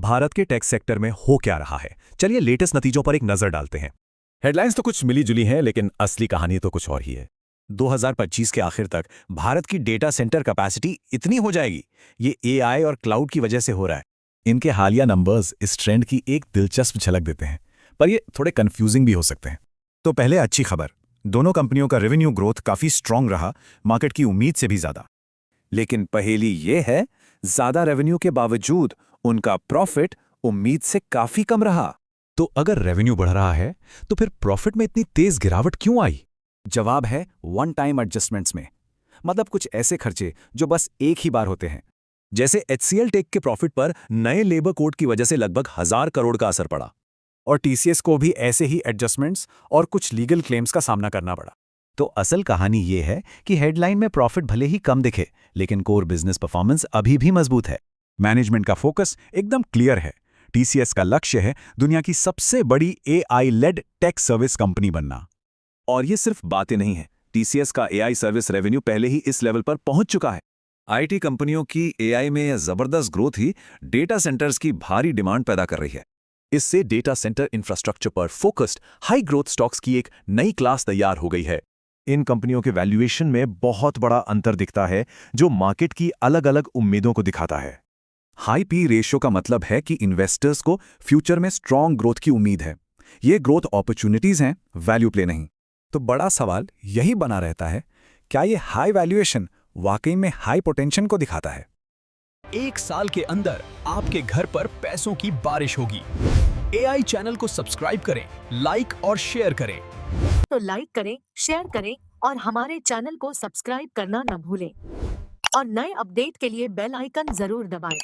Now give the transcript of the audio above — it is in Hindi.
भारत के टेक सेक्टर में हो क्या रहा है, चलिए लेटेस्ट नतीजों पर एक नजर डालते हैं। हेडलाइंस तो कुछ मिली जुली हैं, लेकिन असली कहानी तो कुछ और ही है। 2025 के आखिर तक भारत की डेटा सेंटर कैपेसिटी इतनी हो जाएगी, ये एआई और क्लाउड की वजह से हो रहा है। इनके हालिया नंबर्स इस ट्रेंड की एक दिलचस्प झलक देते हैं, पर ये थोड़े कंफ्यूजिंग भी हो सकते हैं। तो पहले अच्छी खबर, दोनों कंपनियों का रेवेन्यू ग्रोथ काफी स्ट्रांग रहा, मार्केट की उम्मीद से भी ज्यादा। लेकिन पहेली ये है, ज्यादा रेवेन्यू के बावजूद उनका प्रॉफिट उम्मीद से काफी कम रहा। तो अगर रेवेन्यू बढ़ रहा है, तो फिर प्रॉफिट में इतनी तेज गिरावट क्यों आई? जवाब है वन टाइम एडजस्टमेंट्स में। मतलब कुछ ऐसे खर्चे जो बस एक ही बार होते हैं। जैसे HCL टेक के प्रॉफिट पर नए लेबर कोड की वजह से लगभग 1000 करोड़ का असर पड़ा। और TCS को भी ऐसे ही एडजस्टमेंट्स और कुछ लीगल क्लेम्स का सामना करना पड़ा। तो असल कहानी ये है कि हेडलाइन में प्रॉफिट भले ही कम दिखे, लेकिन कोर बिजनेस परफॉर्मेंस अभी भी मजबूत है। मैनेजमेंट का फोकस एकदम क्लियर है। TCS का लक्ष्य है दुनिया की सबसे बड़ी AI led tech service company बनना। और ये सिर्फ बातें नहीं है, TCS का AI सर्विस रेवेन्यू पहले ही इस लेवल पर पहुंच चुका है। IT कंपनियों की AI में यह जबरदस्त ग्रोथ ही डेटा सेंटर्स की भारी डिमांड पैदा कर रही है। इससे डेटा सेंटर इंफ्रास्ट्रक्चर पर फोकस्ड हाई ग्रोथ स्टॉक्स की एक नई क्लास तैयार हो गई है। इन कंपनियों के वैल्यूएशन में बहुत बड़ा अंतर दिखता है, जो मार्केट की अलग अलग उम्मीदों को दिखाता है। हाई पी रेशियो का मतलब है कि इन्वेस्टर्स को फ्यूचर में स्ट्रांग ग्रोथ की उम्मीद है। ये ग्रोथ अपॉर्चुनिटीज हैं, वैल्यू प्ले नहीं। तो बड़ा सवाल यही बना रहता है, क्या ये हाई वैल्यूएशन वाकई में हाई पोटेंशियल को दिखाता है? एक साल के अंदर आपके घर पर पैसों की बारिश होगी। AI चैनल को सब्सक्राइब करें, लाइक और शेयर करें। तो लाइक करें, शेयर करें और हमारे चैनल को सब्सक्राइब करना न भूलें। और नए अपडेट के लिए बेल आइकन जरूर दबाएं।